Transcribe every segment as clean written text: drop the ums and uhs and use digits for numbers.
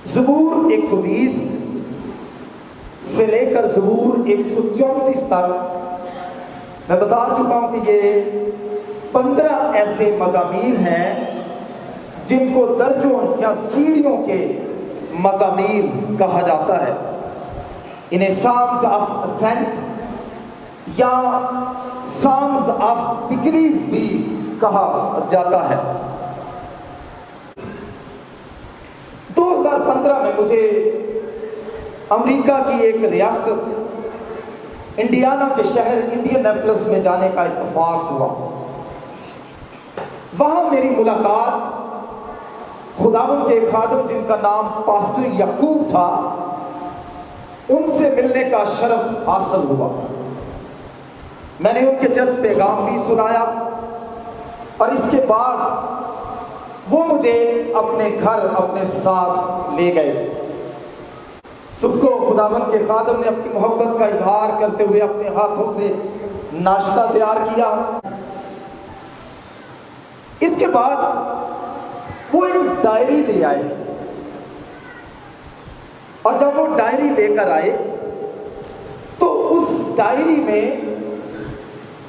زبور 120 سے لے کر زبور 134 تک میں بتا چکا ہوں کہ یہ 15 ایسے مزامیر ہیں جن کو درجوں یا سیڑھیوں کے مزامیر کہا جاتا ہے۔ انہیں سامز آف اسینٹ یا سامز آف ڈگریز بھی کہا جاتا ہے۔ 2015 میں مجھے امریکہ کی ایک ریاست انڈیانا کے شہر انڈیناپولس میں جانے کا اتفاق ہوا۔ وہاں میری ملاقات خداوند کے خادم جن کا نام پاسٹر یعقوب تھا ان سے ملنے کا شرف حاصل ہوا۔ میں نے ان کے چرچ پیغام بھی سنایا اور اس کے بعد وہ مجھے اپنے گھر اپنے ساتھ لے گئے۔ صبح کو خداوند کے خادم نے اپنی محبت کا اظہار کرتے ہوئے اپنے ہاتھوں سے ناشتہ تیار کیا۔ اس کے بعد وہ ایک ڈائری لے آئے اور جب وہ ڈائری لے کر آئے تو اس ڈائری میں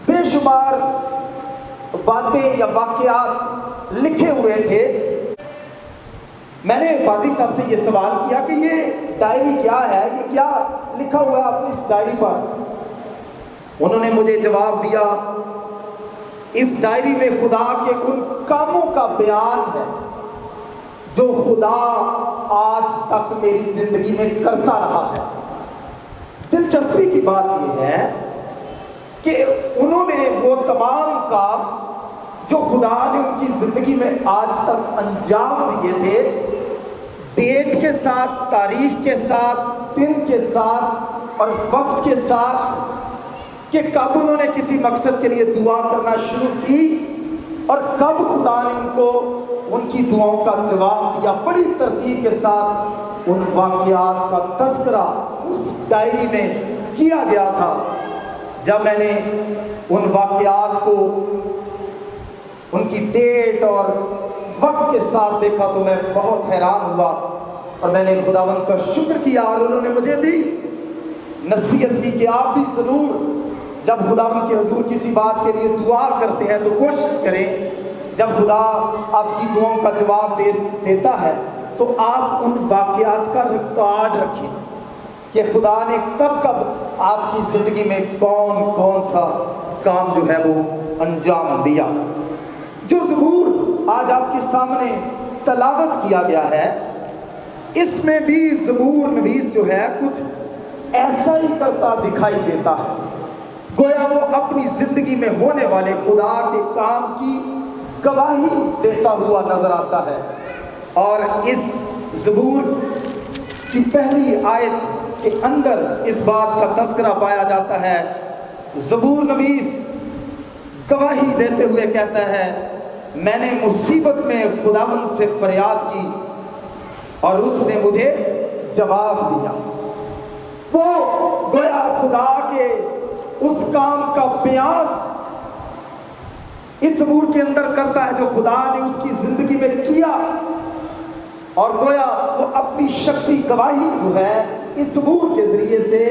بے شمار باتیں یا واقعات لکھے ہوئے تھے۔ میں نے پادری صاحب سے یہ سوال کیا کہ یہ ڈائری کیا ہے، یہ کیا لکھا ہوا ہے اپنی اس ڈائری پر؟ انہوں نے مجھے جواب دیا، اس ڈائری میں خدا کے ان کاموں کا بیان ہے جو خدا آج تک میری زندگی میں کرتا رہا ہے۔ دلچسپی کی بات یہ ہے کہ انہوں نے وہ تمام کام جو خدا نے ان کی زندگی میں آج تک انجام دیے تھے، ڈیٹ کے ساتھ، تاریخ کے ساتھ، دن کے ساتھ اور وقت کے ساتھ، کہ کب انہوں نے کسی مقصد کے لیے دعا کرنا شروع کی اور کب خدا نے ان کو ان کی دعاؤں کا جواب دیا۔ بڑی ترتیب کے ساتھ ان واقعات کا تذکرہ اس ڈائری میں کیا گیا تھا۔ جب میں نے ان واقعات کو ان کی ڈیٹ اور وقت کے ساتھ دیکھا تو میں بہت حیران ہوا اور میں نے خداوند کا شکر کیا، اور انہوں نے مجھے بھی نصیحت کی کہ آپ بھی ضرور جب خداوند کے حضور کسی بات کے لیے دعا کرتے ہیں تو کوشش کریں جب خدا آپ کی دعاؤں کا جواب دیتا ہے تو آپ ان واقعات کا ریکارڈ رکھیں کہ خدا نے کب کب آپ کی زندگی میں کون کون سا کام جو ہے وہ انجام دیا۔ جو زبور آج آپ کے سامنے تلاوت کیا گیا ہے، اس میں بھی زبور نویس جو ہے کچھ ایسا ہی کرتا دکھائی دیتا ہے، گویا وہ اپنی زندگی میں ہونے والے خدا کے کام کی گواہی دیتا ہوا نظر آتا ہے۔ اور اس زبور کی پہلی آیت کے اندر اس بات کا تذکرہ پایا جاتا ہے۔ زبور نویس گواہی دیتے ہوئے کہتا ہے، میں نے مصیبت میں خداوند سے فریاد کی اور اس نے مجھے جواب دیا۔ وہ گویا خدا کے اس کام کا بیان اس زبور کے اندر کرتا ہے جو خدا نے اس کی زندگی میں کیا، اور گویا وہ اپنی شخصی گواہی جو ہے اس زبور کے ذریعے سے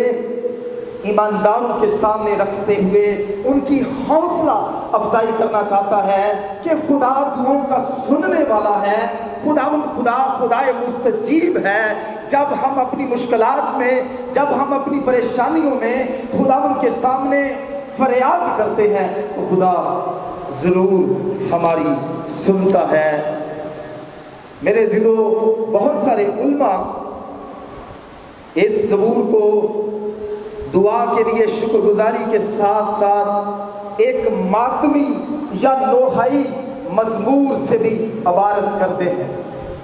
ایمانداروں کے سامنے رکھتے ہوئے ان کی حوصلہ افزائی کرنا چاہتا ہے کہ خدا دعاؤں کا سننے والا ہے، خدائے مستجیب ہے۔ جب ہم اپنی مشکلات میں، جب ہم اپنی پریشانیوں میں خداوند کے سامنے فریاد کرتے ہیں تو خدا ضرور ہماری سنتا ہے۔ میرے عزیزو، بہت سارے علماء اس زبور کو دعا کے لیے شکر گزاری کے ساتھ ساتھ ایک ماتمی یا نوحائی مزمور سے بھی عبارت کرتے ہیں،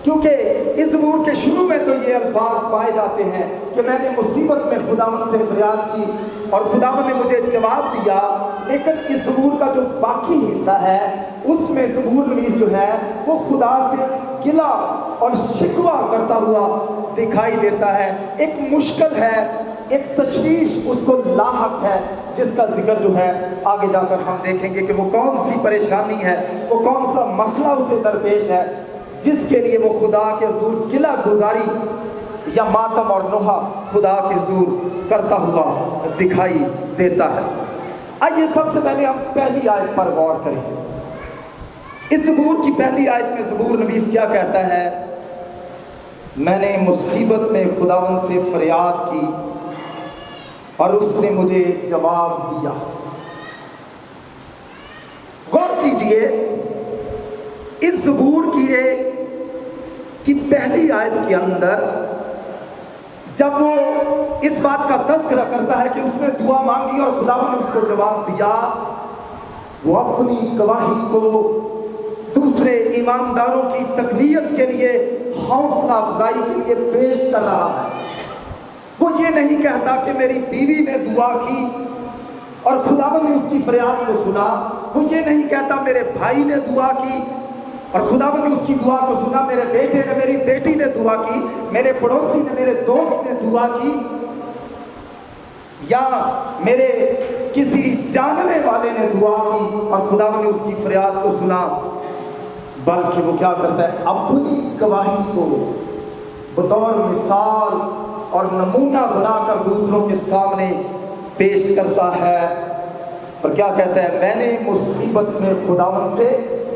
کیونکہ اس زبور کے شروع میں تو یہ الفاظ پائے جاتے ہیں کہ میں نے مصیبت میں خداوند سے فریاد کی اور خداوند نے مجھے جواب دیا، لیکن اس زبور کا جو باقی حصہ ہے اس میں زبور نویس جو ہے وہ خدا سے گلہ اور شکوہ کرتا ہوا دکھائی دیتا ہے۔ ایک مشکل ہے، ایک تشویش اس کو لاحق ہے، جس کا ذکر جو ہے آگے جا کر ہم دیکھیں گے کہ وہ کون سی پریشانی ہے، وہ کون سا مسئلہ اسے درپیش ہے۔ جس کے لیے وہ خدا کے حضور قلع گزاری یا ماتم اور نوحہ خدا کے حضور کرتا ہوا دکھائی دیتا ہے۔ آئیے سب سے پہلے ہم پہلی آیت پر غور کریں۔ اس زبور کی پہلی آیت میں زبور نویس کیا کہتا ہے؟ میں نے مصیبت میں خداوند سے فریاد کی اور اس نے مجھے جواب دیا۔ غور کیجئے، اس زبور کی پہلی آیت کے اندر جب وہ اس بات کا تذکرہ کرتا ہے کہ اس نے دعا مانگی اور خداوند نے اس کو جواب دیا، وہ اپنی گواہی کو دوسرے ایمانداروں کی تقویت کے لیے، حوصلہ افزائی کے لیے پیش کر رہا ہے۔ وہ یہ نہیں کہتا کہ میری بیوی نے دعا کی اور خداوند نے اس کی فریاد کو سنا۔ وہ یہ نہیں کہتا میرے بھائی نے دعا کی اور خداوند نے اس کی دعا کو سنا، میرے بیٹے نے، میری بیٹی نے دعا کی، میرے پڑوسی نے، میرے دوست نے دعا کی، یا میرے کسی جاننے والے نے دعا کی اور خداوند نے اس کی فریاد کو سنا۔ بلکہ وہ کیا کرتا ہے؟ اپنی گواہی کو بطور مثال اور نمونہ بنا کر دوسروں کے سامنے پیش کرتا ہے، اور کیا کہتا ہے؟ میں نے مصیبت میں خداوند سے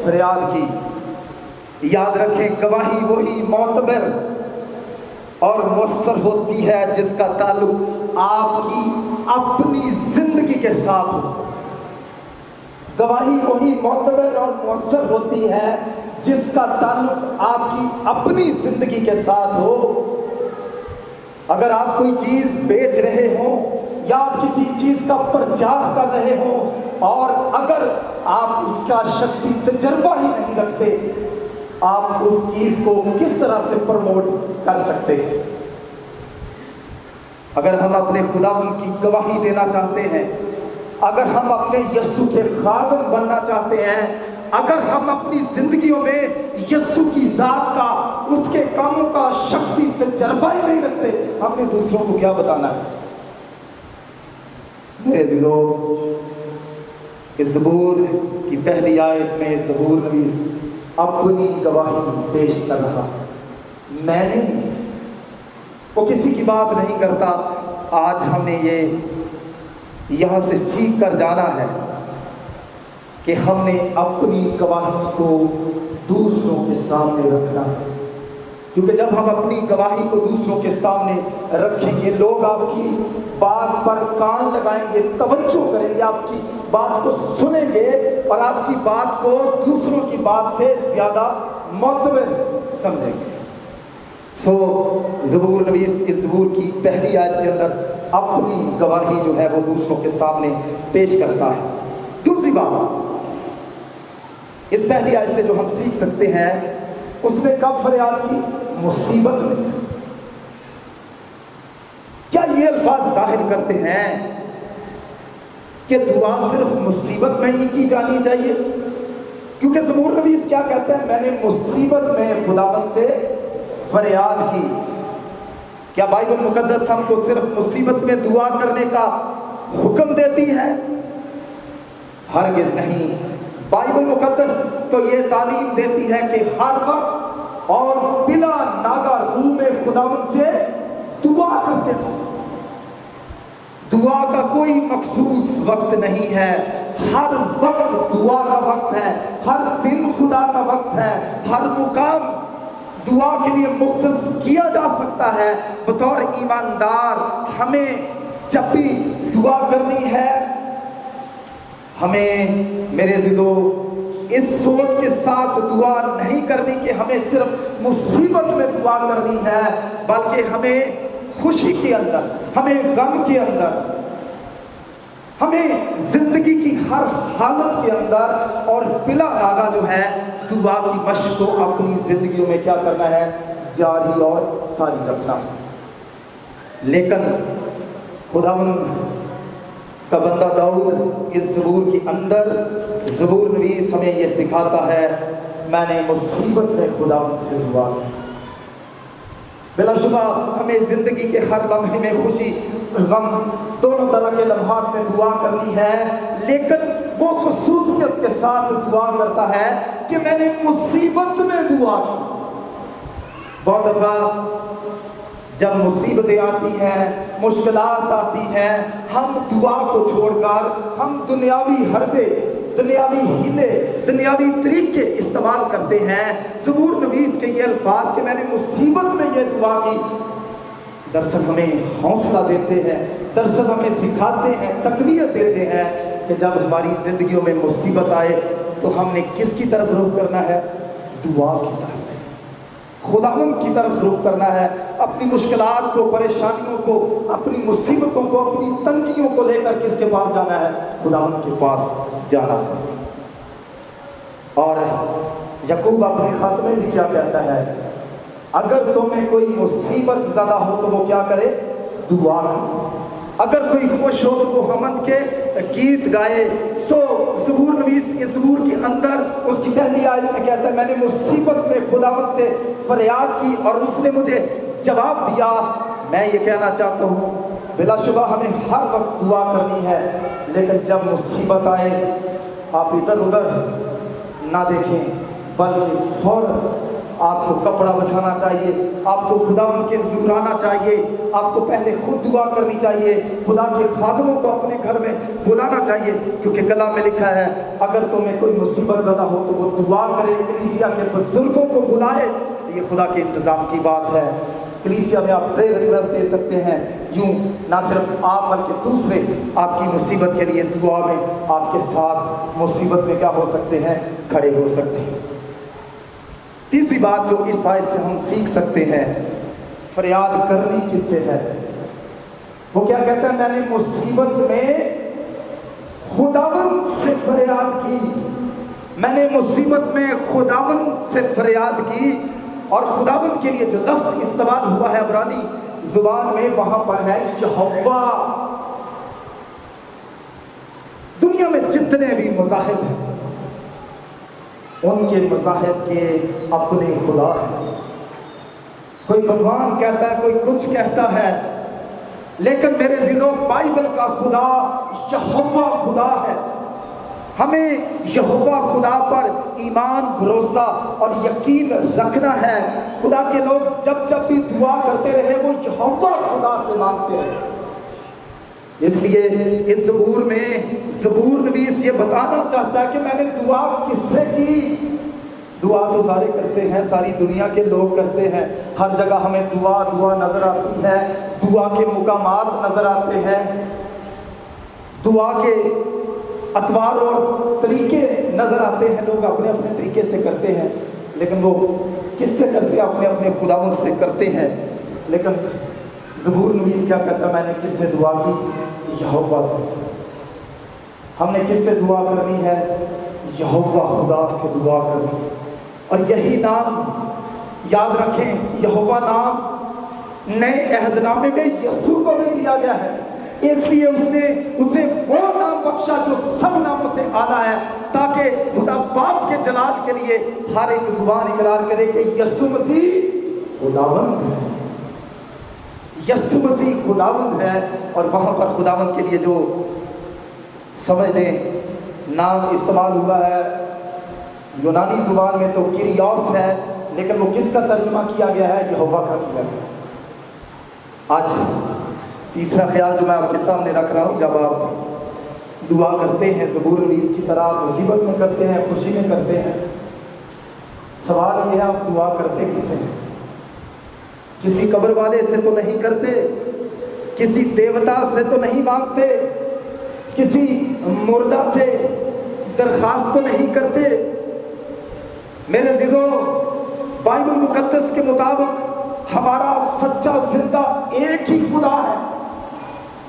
فریاد کی۔ یاد رکھیں، گواہی وہی معتبر اور مؤثر ہوتی ہے جس کا تعلق آپ کی اپنی زندگی کے ساتھ ہو۔ گواہی وہی معتبر اور مؤثر ہوتی ہے جس کا تعلق آپ کی اپنی زندگی کے ساتھ ہو۔ اگر آپ کوئی چیز بیچ رہے ہوں یا آپ کسی چیز کا پرچار کر رہے ہوں اور اگر آپ اس کا شخصی تجربہ ہی نہیں رکھتے، آپ اس چیز کو کس طرح سے پروموٹ کر سکتے ہیں؟ اگر ہم اپنے خداوند کی گواہی دینا چاہتے ہیں، اگر ہم اپنے یسوع کے خادم بننا چاہتے ہیں، اگر ہم اپنی زندگیوں میں یسوع کی ذات کا، اس کے کاموں کا شخصی تجربہ ہی نہیں رکھتے، ہم نے دوسروں کو کیا بتانا ہے؟ میرے عزیزو، اس زبور کی پہلی آیت میں زبور نویس اپنی گواہی پیش کر رہا۔ میں نے، وہ کسی کی بات نہیں کرتا۔ آج ہم نے یہاں سے سیکھ کر جانا ہے کہ ہم نے اپنی گواہی کو دوسروں کے سامنے رکھنا ہے، کیونکہ جب ہم اپنی گواہی کو دوسروں کے سامنے رکھیں گے، لوگ آپ کی بات پر کان لگائیں گے، توجہ کریں گے، آپ کی بات کو سنیں گے اور آپ کی بات کو دوسروں کی بات سے زیادہ معتبر سمجھیں گے۔ زبور نویس اس زبور کی پہلی آیت کے اندر اپنی گواہی جو ہے وہ دوسروں کے سامنے پیش کرتا ہے۔ دوسری بات اس پہلی آیت سے جو ہم سیکھ سکتے ہیں، اس نے کب فریاد کی؟ مصیبت میں۔ کیا یہ الفاظ ظاہر کرتے ہیں کہ دعا صرف مصیبت میں ہی کی جانی چاہیے؟ کیونکہ زبور نویس کیا کہتے ہیں؟ میں نے مصیبت میں خداوند سے فریاد کی۔ کیا بائبل مقدس ہم کو صرف مصیبت میں دعا کرنے کا حکم دیتی ہے؟ ہرگز نہیں۔ بائبل مقدس تو یہ تعلیم دیتی ہے کہ ہر وقت اور بلا ناگا روح میں خداوند سے دعا کرتے ہیں۔ دعا کا کوئی مخصوص وقت نہیں ہے، ہر وقت دعا کا وقت ہے، ہر دن خدا کا وقت ہے، ہر مقام دعا کے لیے مختص کیا جا سکتا ہے۔ بطور ایماندار ہمیں جب بھی دعا کرنی ہے، ہمیں میرے عزیزو اس سوچ کے ساتھ دعا نہیں کرنی کہ ہمیں صرف مصیبت میں دعا کرنی ہے، بلکہ ہمیں خوشی کے اندر، ہمیں غم کے اندر، ہمیں زندگی کی ہر حالت کے اندر اور بلا ناگا جو ہے دعا کی مشق کو اپنی زندگیوں میں کیا کرنا ہے؟ جاری اور ساری رکھنا۔ لیکن خداوند کا بندہ داؤد اس زبور کے اندر، زبور نویس ہمیں یہ سکھاتا ہے، میں نے مصیبت میں خداوند سے دعا کی۔ بلا شبہ ہمیں زندگی کے ہر لمحے میں خوشی غم دونوں طرح کے لمحات میں دعا کرنی ہے، لیکن وہ خصوصیت کے ساتھ دعا کرتا ہے کہ میں نے مصیبت میں دعا کی۔ بہت دفعہ جب مصیبتیں آتی ہیں، مشکلات آتی ہیں، ہم دعا کو چھوڑ کر ہم دنیاوی حربے، دنیاوی ہیلے، دنیاوی طریقے استعمال کرتے ہیں۔ زبور نویس کے یہ الفاظ کہ میں نے مصیبت میں یہ دعا کی، دراصل ہمیں حوصلہ دیتے ہیں، دراصل ہمیں سکھاتے ہیں، تقویت دیتے ہیں کہ جب ہماری زندگیوں میں مصیبت آئے تو ہم نے کس کی طرف رخ کرنا ہے؟ دعا کی طرف، خداوند کی طرف رخ کرنا ہے۔ اپنی مشکلات کو، پریشانیوں کو، اپنی مصیبتوں کو، اپنی تنگیوں کو لے کر کس کے پاس جانا ہے؟ خداوند کے پاس جانا ہے۔ اور یعقوب اپنے خط میں بھی کیا کہتا ہے؟ اگر تمہیں کوئی مصیبت زدہ ہو تو وہ کیا کرے؟ دعا کرے۔ اگر کوئی خوش ہو تو وہ حمد کے گیت گائے۔ سو زبور نویس اس زبور کے اندر اس کی پہلی آیت میں کہتا ہے میں نے مصیبت میں خداوند سے فریاد کی اور اس نے مجھے جواب دیا۔ میں یہ کہنا چاہتا ہوں بلا شبہ ہمیں ہر وقت دعا کرنی ہے، لیکن جب مصیبت آئے آپ ادھر ادھر نہ دیکھیں، بلکہ فوراً آپ کو کپڑا بچھانا چاہیے، آپ کو خداوند کے حضور آنا چاہیے، آپ کو پہلے خود دعا کرنی چاہیے، خدا کے خادموں کو اپنے گھر میں بلانا چاہیے، کیونکہ کلام میں لکھا ہے اگر تمہیں کوئی مصیبت زدہ ہو تو وہ دعا کرے، کلیسیا کے بزرگوں کو بلائے۔ یہ خدا کے انتظام کی بات ہے۔ کلیسیا میں آپ پریئر ریکویسٹ دے سکتے ہیں، یوں نہ صرف آپ بلکہ دوسرے آپ کی مصیبت کے لیے دعا میں آپ کے ساتھ مصیبت میں کیا ہو سکتے ہیں؟ کھڑے ہو سکتے ہیں۔ تیسری بات جو اس آیت سے ہم سیکھ سکتے ہیں، فریاد کرنی کس سے ہے؟ وہ کیا کہتا ہے؟ میں نے مصیبت میں خداوند سے فریاد کی، میں نے مصیبت میں خداوند سے فریاد کی۔ اور خداوند کے لیے جو لفظ استعمال ہوا ہے عبرانی زبان میں، وہاں پر ہے یہوہ۔ دنیا میں جتنے بھی مذاہب ہیں ان کے مذاہب کے اپنے خدا ہیں، کوئی بھگوان کہتا ہے، کوئی کچھ کہتا ہے، لیکن میرے عزیزو بائبل کا خدا یہوہ خدا ہے۔ ہمیں یہوہ خدا پر ایمان، بھروسہ اور یقین رکھنا ہے۔ خدا کے لوگ جب جب بھی دعا کرتے رہے وہ یہوہ خدا سے مانگتے رہے۔ اس لیے اس زبور میں زبور نویس یہ بتانا چاہتا ہے کہ میں نے دعا کس سے کی؟ دعا تو سارے کرتے ہیں، ساری دنیا کے لوگ کرتے ہیں، ہر جگہ ہمیں دعا نظر آتی ہے، دعا کے مقامات نظر آتے ہیں، دعا کے اطوار اور طریقے نظر آتے ہیں، لوگ اپنے اپنے طریقے سے کرتے ہیں، لیکن وہ کس سے کرتے ہیں؟ اپنے اپنے خداوند سے کرتے ہیں۔ لیکن زبور نویس کیا کہتا ہے؟ میں نے کس سے دعا کی؟ یہوہ سے۔ ہم نے کس سے دعا کرنی ہے؟ یہوہ خدا سے دعا کرنی ہے۔ اور یہی نام یاد رکھیں، یہوہ نام نئے عہد نامے میں یسوع کو بھی دیا گیا ہے، اس لیے اس نے اسے وہ نام بخشا جو سب ناموں سے اعلیٰ ہے، تاکہ خدا باپ کے جلال کے لیے ہر ایک زبان اقرار کرے کہ یسوع مسیح خداوند ہے، یسوع مسیح خداوند ہے۔ اور وہاں پر خداوند کے لیے جو سمجھ لیں نام استعمال ہوا ہے، یونانی زبان میں تو کیریوس ہے، لیکن وہ کس کا ترجمہ کیا گیا ہے؟ یہوہ کا کیا گیا ہے۔ آج تیسرا خیال جو میں آپ کے سامنے رکھ رہا ہوں، جب آپ دعا کرتے ہیں زبور نویس کی طرح، مصیبت میں کرتے ہیں، خوشی میں کرتے ہیں، سوال یہ ہے آپ دعا کرتے کس سے ہیں؟ کسی قبر والے سے تو نہیں کرتے، کسی دیوتا سے تو نہیں مانگتے، کسی مردہ سے درخواست تو نہیں کرتے۔ میرے عزیزو بائبل مقدس کے مطابق ہمارا سچا زندہ ایک ہی خدا ہے،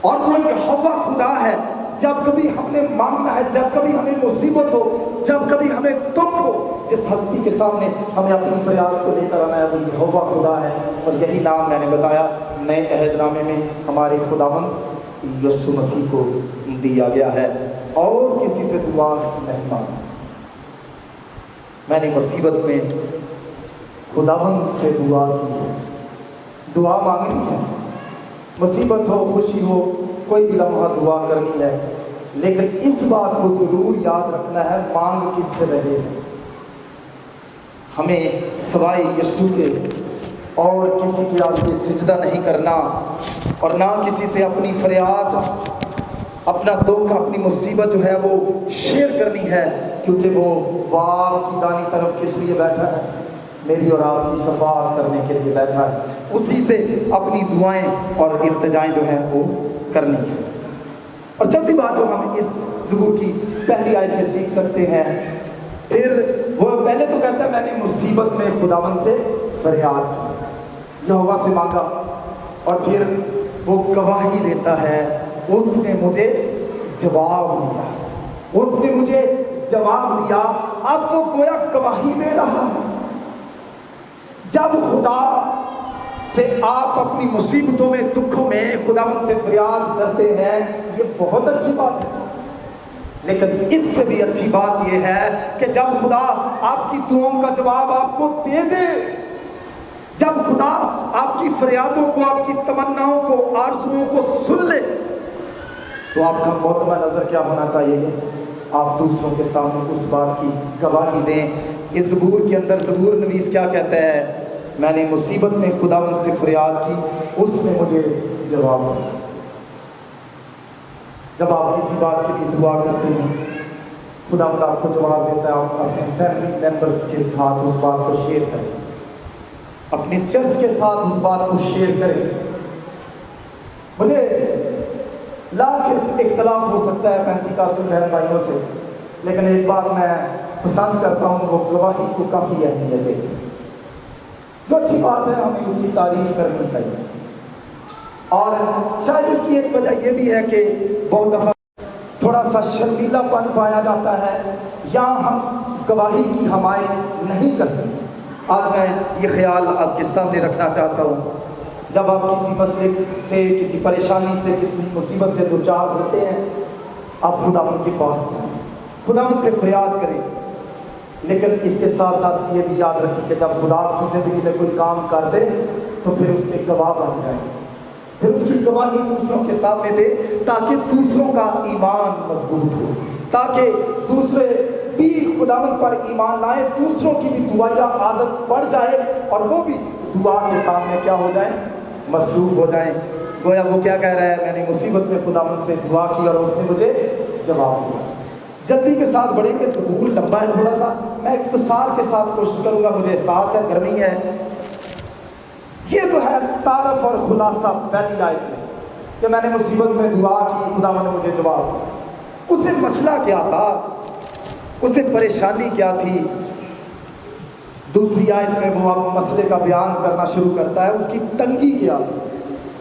اور وہ یہوہ خدا ہے۔ جب کبھی ہم نے مانگنا ہے، جب کبھی ہمیں مصیبت ہو، جب کبھی ہمیں دکھ ہو، جس ہستی کے سامنے ہمیں اپنی فریاد کو لے کر آنا ہے وہ یہوہ خدا ہے۔ اور یہی نام میں نے بتایا نئے عہد نامے میں ہمارے خداوند یسوع مسیح کو دیا گیا ہے، اور کسی سے دعا نہیں مانگی۔ میں نے مصیبت میں خداوند سے دعا کی ہے۔ دعا مانگنی ہے، مصیبت ہو، خوشی ہو، کوئی بھی لمحہ دعا کرنی ہے۔ لیکن اس بات کو ضرور یاد رکھنا ہے، مانگ کس سے رہے ہیں۔ ہمیں سوائے یسوع کے اور کسی کے آگے سجدہ نہیں کرنا، اور نہ کسی سے اپنی فریاد، اپنا دکھ، اپنی مصیبت جو ہے وہ شیئر کرنی ہے، کیونکہ وہ باغ کی دانی طرف کس لیے بیٹھا ہے؟ میری اور آپ کی شفاعت کرنے کے لیے بیٹھا ہے۔ اسی سے اپنی دعائیں اور التجائیں جو ہیں وہ کرنی ہیں۔ اور چوتھی بات جو ہم اس زبور کی پہلی آیت سے سیکھ سکتے ہیں، پھر وہ پہلے تو کہتا ہے میں نے مصیبت میں خداوند سے فریاد کی، یہوہ سے مانگا، اور پھر وہ گواہی دیتا ہے، اس نے مجھے جواب دیا، اس نے مجھے جواب دیا۔ اب وہ گویا گواہی دے رہا ہے۔ جب خدا سے آپ اپنی مصیبتوں میں، دکھوں میں خداوند سے فریاد کرتے ہیں، یہ بہت اچھی بات ہے، لیکن اس سے بھی اچھی بات یہ ہے کہ جب خدا آپ کی دعاؤں کا جواب آپ کو دے دے، جب خدا آپ کی فریادوں کو، آپ کی تمناؤں کو، آرزوؤں کو سن لے، تو آپ کا معتمد نظر کیا ہونا چاہیے؟ آپ دوسروں کے سامنے اس بات کی گواہی دیں۔ اس زبور کے اندر زبور نویس کیا کہتا ہے؟ میں نے مصیبت میں خداوند سے فریاد کی، اس نے مجھے جواب دیا۔ جب آپ کسی بات کے لیے دعا کرتے ہیں، خداوند آپ کو جواب دیتا ہے۔ آپ اپنے فیملی ممبرز کے ساتھ اس بات کو شیئر کریں، اپنے چرچ کے ساتھ اس بات کو شیئر کریں۔ مجھے لاکھ اختلاف ہو سکتا ہے پینتیکاسٹل بہن بھائیوں سے، لیکن ایک بات میں پسند کرتا ہوں، وہ گواہی کو کافی اہمیت دیتے ہیں۔ جو اچھی بات ہے ہمیں اس کی تعریف کرنی چاہیے، اور شاید اس کی ایک وجہ یہ بھی ہے کہ بہت دفعہ تھوڑا سا شرمیلا پن پایا جاتا ہے، یا ہم گواہی کی حمایت نہیں کرتے۔ آج میں یہ خیال آپ کے سامنے رکھنا چاہتا ہوں، جب آپ کسی مسئلے سے، کسی پریشانی سے، کسی مصیبت سے دوچار ہوتے ہیں، آپ خداوند کے پاس جائیں، خداوند سے فریاد کریں، لیکن اس کے ساتھ ساتھ یہ بھی یاد رکھیں کہ جب خدا آپ کی زندگی میں کوئی کام کر دے تو پھر اس کے گواہ بن جائیں، پھر اس کی گواہی دوسروں کے سامنے دے، تاکہ دوسروں کا ایمان مضبوط ہو، تاکہ دوسرے بھی خداوند پر ایمان لائیں، دوسروں کی بھی دعائیہ عادت پڑ جائے، اور وہ بھی دعا کے کام میں کیا ہو جائیں؟ مصروف ہو جائیں۔ گویا وہ کیا کہہ رہا ہے؟ میں نے مصیبت میں خداوند سے دعا کی اور اس نے مجھے جواب دیا۔ جلدی کے ساتھ بڑھیں گے، زبور لمبا ہے تھوڑا سا، میں اختصار کے ساتھ کوشش کروں گا، مجھے احساس ہے گرمی ہے۔ یہ تو ہے تعارف اور خلاصہ پہلی آیت میں کہ میں نے مصیبت میں دعا کی، خداوند نے مجھے جواب دیا۔ اسے مسئلہ کیا تھا؟ اسے پریشانی کیا تھی؟ دوسری آیت میں وہ اب مسئلے کا بیان کرنا شروع کرتا ہے، اس کی تنگی کیا تھی،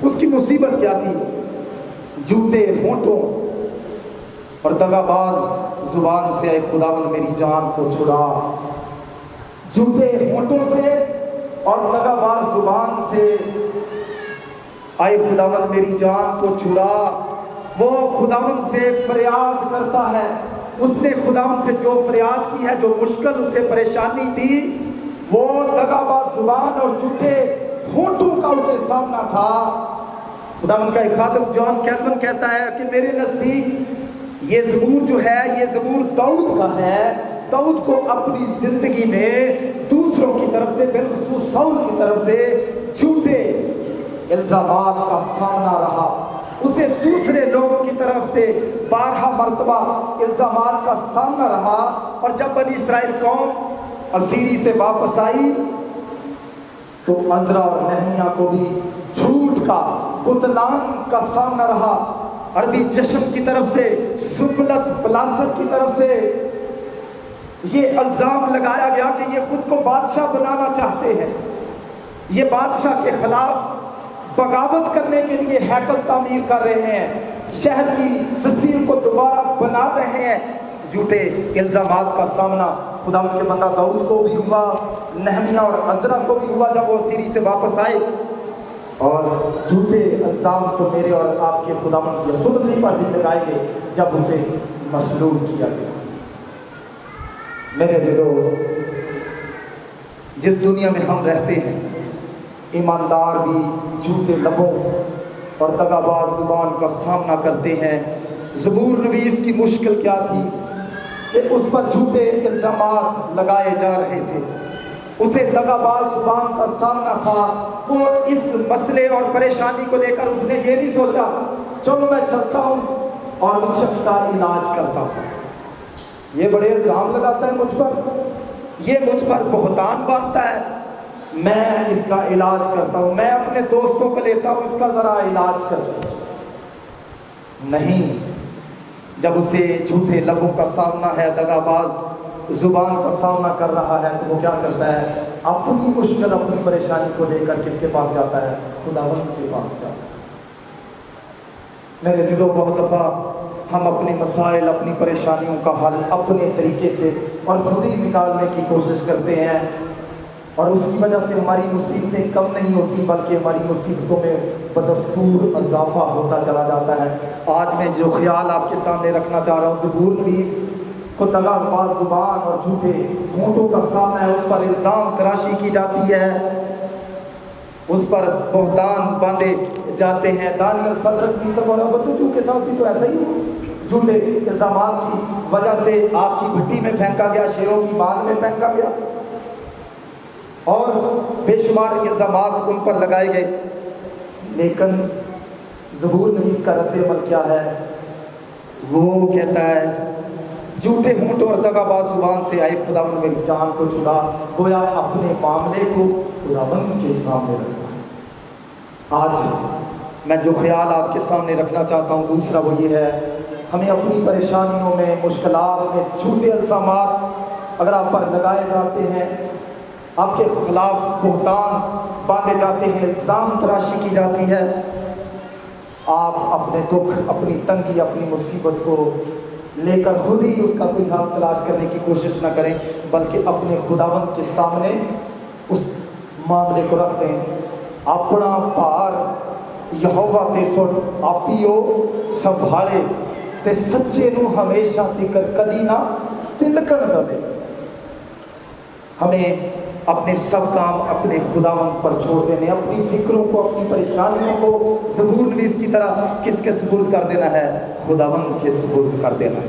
اس کی مصیبت کیا تھی؟ جھوٹے ہونٹوں اور دغاباز زبان سے اے خداوند میری جان کو چھڑا۔ جھوٹے ہونٹوں سے اور دغاباز زبان سے اے خداوند میری جان کو چھڑا۔ وہ خداوند سے فریاد کرتا ہے، اس نے خداوند سے جو فریاد کی ہے، جو مشکل اسے پریشانی تھی، وہ دغاباز زبان اور جھوٹے ہونٹوں کا اسے سامنا تھا۔ خداوند کا ایک خادم جان کیلون کہتا ہے کہ میرے نزدیک یہ زبور جو ہے، یہ زبور داؤد کا ہے۔ داؤد کو اپنی زندگی میں دوسروں کی طرف سے، بالخصوص ساؤل کی طرف سے جھوٹے الزامات کا سامنا رہا۔ اسے دوسرے لوگوں کی طرف سے 12 مرتبہ الزامات کا سامنا رہا، اور جب بنی اسرائیل قوم اسیری سے واپس آئی تو عزرا اور نہمیہ کو بھی جھوٹ کا، بتلان کا سامنا رہا۔ عربی جشم کی طرف سے، سنبلت بلاسر کی طرف سے یہ الزام لگایا گیا کہ یہ خود کو بادشاہ بنانا چاہتے ہیں، یہ بادشاہ کے خلاف بغاوت کرنے کے لیے ہیکل تعمیر کر رہے ہیں، شہر کی فصیل کو دوبارہ بنا رہے ہیں۔ جھوٹے الزامات کا سامنا خداوند کے بندہ داؤد کو بھی ہوا، نہمیہ اور عزرا کو بھی ہوا جب وہ اسیری سے واپس آئے، اور جھوٹے الزام تو میرے اور آپ کے خداوند یسوع مسیح پر بھی لگائے گئے جب اسے مصلوب کیا گیا۔ میرے دلو، جس دنیا میں ہم رہتے ہیں، ایماندار بھی جھوٹے لبوں اور دغاباز زبان کا سامنا کرتے ہیں، زبور نویس کی مشکل کیا تھی کہ اس پر جھوٹے الزامات لگائے جا رہے تھے، اسے دغاباز زبان کا سامنا تھا۔ وہ اس مسئلے اور پریشانی کو لے کر اس نے یہ نہیں سوچا چلو میں چلتا ہوں اور اس شخص کا علاج کرتا ہوں، یہ بڑے الزام لگاتا ہے مجھ پر، یہ مجھ پر بہتان باندھتا ہے، میں اس کا علاج کرتا ہوں، میں اپنے دوستوں کو لیتا ہوں اس کا ذرا علاج کرتا ہوں۔ نہیں، جب اسے جھوٹے لبوں کا سامنا ہے، دغاباز زبان کا سامنا کر رہا ہے، تو وہ کیا کرتا ہے؟ اپنی مشکل اپنی پریشانی کو لے کر کس کے پاس جاتا ہے؟ خداوند کے پاس جاتا ہے۔ میرے عزیزو، بہت دفعہ ہم اپنے مسائل، اپنی پریشانیوں کا حل اپنے طریقے سے اور خود ہی نکالنے کی کوشش کرتے ہیں، اور اس کی وجہ سے ہماری مصیبتیں کم نہیں ہوتی بلکہ ہماری مصیبتوں میں بدستور اضافہ ہوتا چلا جاتا ہے۔ آج میں جو خیال آپ کے سامنے رکھنا چاہ رہا ہوں، زبور نویس کو دغاباز زبان اور جھوٹے ہونٹوں کا سامنا ہے، اس پر الزام تراشی کی جاتی ہے، اس پر بہتان باندھے جاتے ہیں۔ دانیل، صدرک، میثق اور عبدنغو کے ساتھ بھی تو ایسا ہی ہوا، جھوٹے الزامات کی وجہ سے آگ کی بھٹی میں پھینکا گیا، شیروں کی باند میں پھینکا گیا، اور بے شمار الزامات ان پر لگائے گئے۔ لیکن زبور نویس کا رد عمل کیا ہے؟ وہ کہتا ہے جھوٹے ہونٹ اور دغاباز زبان سے آئے خداوند میری جان کو چھڑا، گویا اپنے معاملے کو خداوند کے سامنے رکھا۔ آج میں جو خیال آپ کے سامنے رکھنا چاہتا ہوں، دوسرا وہ یہ ہے، ہمیں اپنی پریشانیوں میں، مشکلات میں جھوٹے الزامات اگر آپ پر لگائے جاتے ہیں، آپ کے خلاف بہتان باندھے جاتے ہیں، الزام تراشی کی جاتی ہے، آپ اپنے دکھ، اپنی تنگی، اپنی مصیبت کو لے کر خود ہی اس کا کوئی حل تلاش کرنے کی کوشش نہ کریں، بلکہ اپنے خداوند کے سامنے اس معاملے کو رکھ دیں۔ اپنا پار یہوہ تے سٹ، آپیو سنبھالے تے سچے نو ہمیشہ تکر کدی نہ تلکن دے۔ ہمیں اپنے سب کام اپنے خداوند پر چھوڑ دینے، اپنی فکروں کو، اپنی پریشانیوں کو زبور نویس کی طرح کس کے سپرد کر دینا ہے؟ خداوند کے سپرد کر دینا ہے۔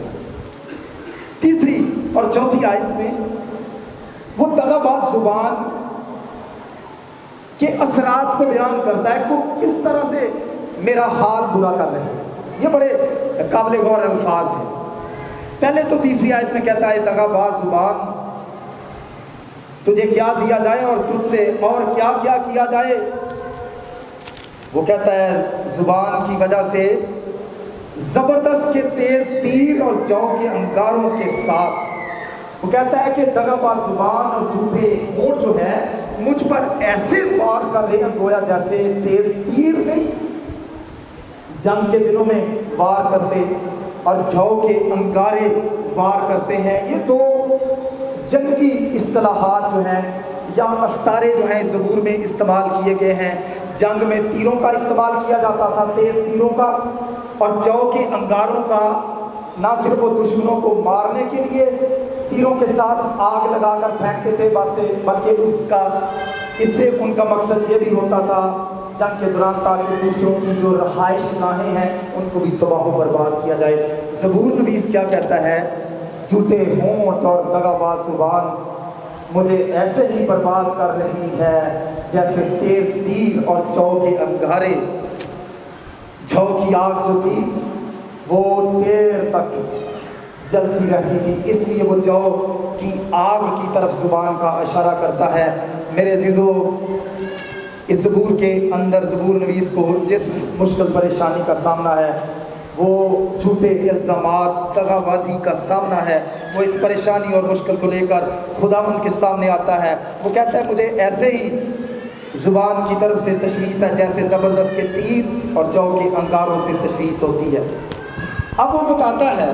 تیسری اور چوتھی آیت میں وہ دغاباز زبان کے اثرات کو بیان کرتا ہے کہ وہ کس طرح سے میرا حال برا کر رہے ہیں۔ یہ بڑے قابل غور الفاظ ہیں۔ پہلے تو تیسری آیت میں کہتا ہے دغاباز زبان، تجھے کیا دیا جائے اور تجھ سے اور کیا کیا کیا جائے؟ وہ کہتا ہے زبان کی وجہ سے زبردست کے تیز تیر اور جو کے انگاروں کے ساتھ، وہ کہتا ہے کہ دغاباز زبان اور جھوٹے ہونٹ جو ہے مجھ پر ایسے وار کر رہے ہیں گویا جیسے تیز تیر نہیں جنگ کے دنوں میں وار کرتے اور جو کے انگارے وار کرتے ہیں۔ یہ دو جنگی اصطلاحات جو ہیں یا استارے جو ہیں زبور میں استعمال کیے گئے ہیں۔ جنگ میں تیروں کا استعمال کیا جاتا تھا، تیز تیروں کا، اور جو کے انگاروں کا نہ صرف وہ دشمنوں کو مارنے کے لیے تیروں کے ساتھ آگ لگا کر پھینکتے تھے بس، بلکہ اس سے ان کا مقصد یہ بھی ہوتا تھا جنگ کے دوران تاکہ دوسروں کی جو رہائش گاہیں ہیں ان کو بھی تباہ و برباد کیا جائے۔ زبور نویس کیا کہتا ہے؟ جھوٹے ہونٹ اور دغاباز زبان مجھے ایسے ہی برباد کر رہی ہے جیسے تیز تیر اور جو کے انگارے۔ جو کی آگ جو تھی وہ دیر تک جلتی رہتی تھی، اس لیے وہ جو کی آگ کی طرف زبان کا اشارہ کرتا ہے۔ میرے عزیزو، اس زبور کے اندر زبور نویس کو جس مشکل پریشانی کا سامنا ہے، وہ جھوٹے الزامات، دغابازی کا سامنا ہے، وہ اس پریشانی اور مشکل کو لے کر خداوند کے سامنے آتا ہے۔ وہ کہتا ہے مجھے ایسے ہی زبان کی طرف سے تشویش ہے جیسے زبردست کے تیر اور جو کے انگاروں سے تشویش ہوتی ہے۔ اب وہ بتاتا ہے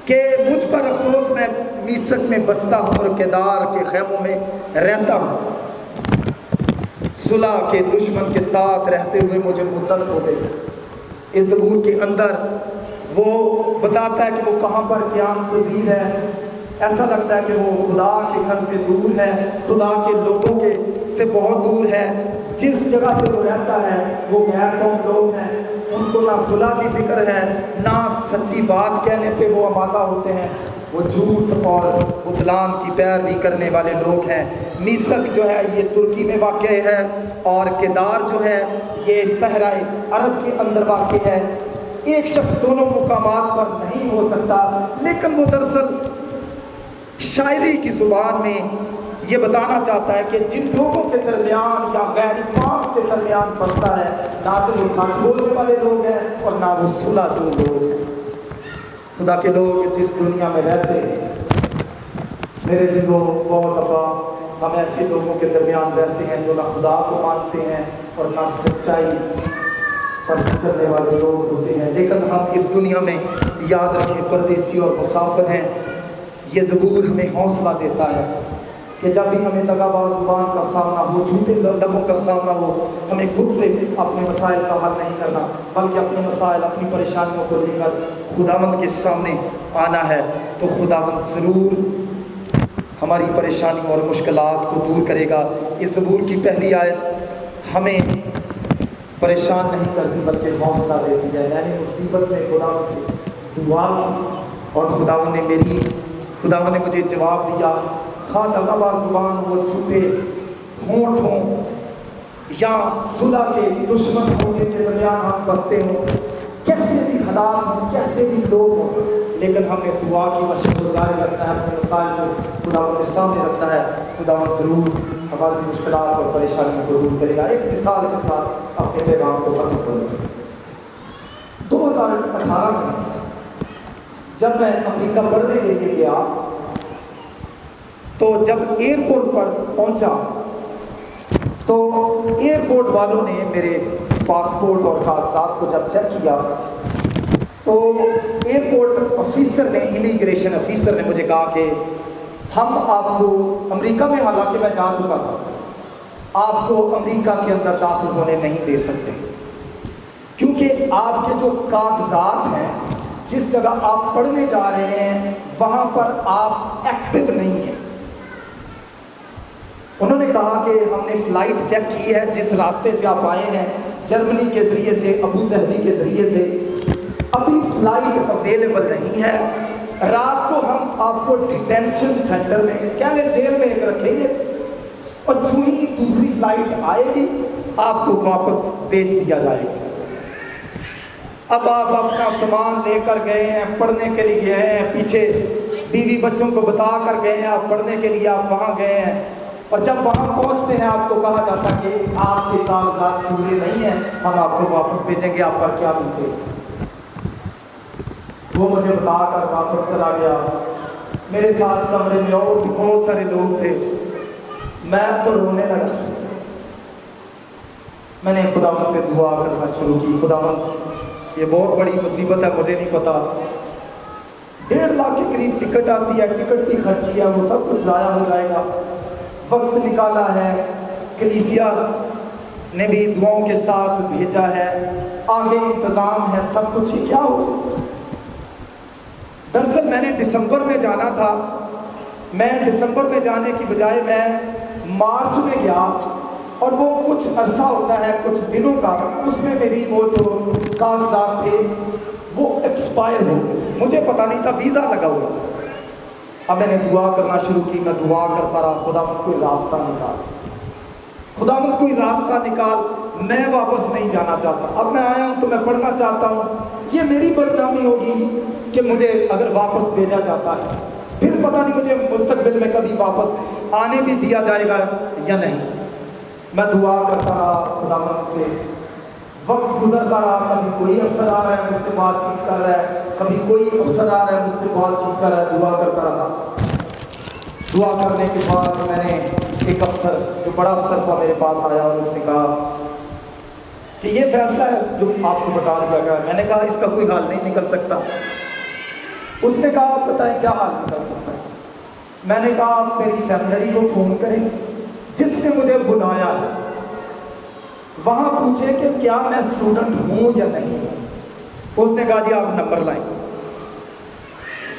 کہ مجھ پر افسوس، میں میثق میں بستا ہوں اور کیدار کے خیموں میں رہتا ہوں، صلح کے دشمن کے ساتھ رہتے ہوئے مجھے مدت ہو گئی۔ اس زبور کے اندر وہ بتاتا ہے کہ وہ کہاں پر قیام پذیر ہے، ایسا لگتا ہے کہ وہ خدا کے گھر سے دور ہے، خدا کے لوگوں کے سے بہت دور ہے۔ جس جگہ پہ وہ رہتا ہے وہ غیر قوم لوگ ہیں، ان کو نہ صلح کی فکر ہے، نہ سچی بات کہنے پہ وہ آمادہ ہوتے ہیں، وہ جھوٹ اور بتلان کی پیروی کرنے والے لوگ ہیں۔ میسک جو ہے یہ ترکی میں واقع ہے، اور کیدار جو ہے یہ صحرائے عرب کے اندر واقع ہے۔ ایک شخص دونوں مقامات پر نہیں ہو سکتا، لیکن وہ دراصل شاعری کی زبان میں یہ بتانا چاہتا ہے کہ جن لوگوں کے درمیان یا غیر اقوام کے درمیان پڑتا ہے، نہ تو وہ سچ بولنے والے لوگ ہیں اور نہ وہ صلح جو لوگ ہیں۔ خدا کے لوگ جس دنیا میں رہتے ہیں، میرے دلوں بہت دفعہ ہم ایسے لوگوں کے درمیان رہتے ہیں جو نہ خدا کو مانتے ہیں اور نہ سچائی پر چلنے والے لوگ ہوتے ہیں، لیکن ہم اس دنیا میں یاد رکھیں پردیسی اور مسافر ہیں۔ یہ زبور ہمیں حوصلہ دیتا ہے کہ جب بھی ہمیں دغاباز زبان کا سامنا ہو، جھوٹے لبوں کا سامنا ہو، ہمیں خود سے اپنے مسائل کا حل نہیں کرنا، بلکہ اپنے مسائل، اپنی پریشانیوں کو لے کر خداوند کے سامنے آنا ہے، تو خداوند ضرور ہماری پریشانیوں اور مشکلات کو دور کرے گا۔ اس زبور کی پہلی آیت ہمیں پریشان نہیں کرتی بلکہ حوصلہ دیتی ہے۔ میں نے مصیبت میں خداوند سے دعا کی اور خداوند نے مجھے جواب دیا۔ خواہ دغاباز زبان ہو، چھوٹے ہونٹ ہوں، یا صلح کے دشمن ہوں جن کے درمیان ہم بستے ہوں، کیسے بھی حالات ہوں، کیسے بھی لوگ ہوں، لیکن ہم نے دعا کی مشق کو جاری رکھنا ہے، اپنے مسائل کو خداوند کے سامنے رکھنا ہے۔ خداوند ضرور ہماری مشکلات اور پریشانیوں کو دور کرے گا۔ ایک مثال کے ساتھ اپنے پیغام کو ختم کروں۔ 2018 میں جب میں امریکہ پڑھنے کے لیے گیا تو جب ایئرپورٹ پر پہنچا تو ایئرپورٹ والوں نے میرے پاسپورٹ اور کاغذات کو جب چیک کیا تو ایئرپورٹ افیسر نے، امیگریشن افیسر نے مجھے کہا کہ ہم آپ کو امریکہ میں، حالانکہ میں جا چکا تھا، آپ کو امریکہ کے اندر داخل ہونے نہیں دے سکتے، کیونکہ آپ کے جو کاغذات ہیں، جس جگہ آپ پڑھنے جا رہے ہیں وہاں پر آپ ایکٹیو نہیں ہیں۔ انہوں نے کہا کہ ہم نے فلائٹ چیک کی ہے، جس راستے سے آپ آئے ہیں، جرمنی کے ذریعے سے، ابو ظہبی کے ذریعے سے، ابھی فلائٹ اویلیبل نہیں ہے۔ رات کو ہم آپ کو ڈیٹینشن سینٹر میں، کہنے جیل میں ایک رکھیں گے، اور جو ہی دوسری فلائٹ آئے گی آپ کو واپس بھیج دیا جائے گا۔ اب آپ اپنا سامان لے کر گئے ہیں، پڑھنے کے لیے گئے ہیں، پیچھے بیوی بچوں کو بتا کر گئے ہیں، آپ پڑھنے کے لیے آپ وہاں گئے ہیں، اور جب وہاں پہنچتے ہیں آپ کو کہا جاتا کہ آپ کے کاغذات پورے نہیں ہیں، ہم آپ کو واپس بھیجیں گے، آپ پر کیا بیتے؟ وہ مجھے بتا کر واپس چلا گیا۔ میرے ساتھ کمرے میں اور بہت سارے لوگ تھے، میں تو رونے لگا۔ میں نے خداوند سے دعا کرنا شروع کی، خداوند یہ بہت بڑی مصیبت ہے، مجھے نہیں پتا، 1.5 لاکھ کے قریب ٹکٹ آتی ہے، ٹکٹ کی خرچی ہے، وہ سب کچھ ضائع ہو جائے گا۔ وقت نکالا ہے، کلیسیا نے بھی دعاؤں کے ساتھ بھیجا ہے، آگے انتظام ہے، سب کچھ ہی کیا ہو۔ دراصل میں نے دسمبر میں جانا تھا، میں دسمبر میں جانے کی بجائے میں مارچ میں گیا، اور وہ کچھ عرصہ ہوتا ہے کچھ دنوں کا، اس میں میری وہ جو کاغذات تھے وہ ایکسپائر ہو گئے تھے، مجھے پتہ نہیں تھا، ویزا لگا ہوا تھا۔ اب میں نے دعا کرنا شروع کی، میں دعا کرتا رہا، خداوند کوئی راستہ نکال، خداوند کوئی راستہ نکال، میں واپس نہیں جانا چاہتا، اب میں آیا ہوں تو میں پڑھنا چاہتا ہوں، یہ میری بدنامی ہوگی کہ مجھے اگر واپس بھیجا جاتا ہے، پھر پتہ نہیں مجھے مستقبل میں کبھی واپس آنے بھی دیا جائے گا یا نہیں۔ میں دعا کرتا رہا خداوند سے، وقت گزرتا رہا، کبھی کوئی افسر آ رہا ہے مجھ سے بات چیت کر رہا ہے، کبھی کوئی افسر آ رہا ہے مجھ سے بات چیت کر رہا ہے، دعا کرتا رہا۔ دعا کرنے کے بعد میں نے ایک افسر جو بڑا افسر تھا میرے پاس آیا اور اس نے کہا کہ یہ فیصلہ ہے جو آپ کو بتا دیا گیا ہے۔ میں نے کہا اس کا کوئی حل نہیں نکل سکتا۔ اس نے کہا آپ بتائیں کیا حل نکل سکتا ہے؟ میں نے کہا آپ میری سیمنری کو فون کریں جس نے مجھے بلایا ہے، وہاں پوچھیں کہ کیا میں اسٹوڈنٹ ہوں یا نہیں ہوں۔ اس نے کہا جی آپ نمبر لائیں۔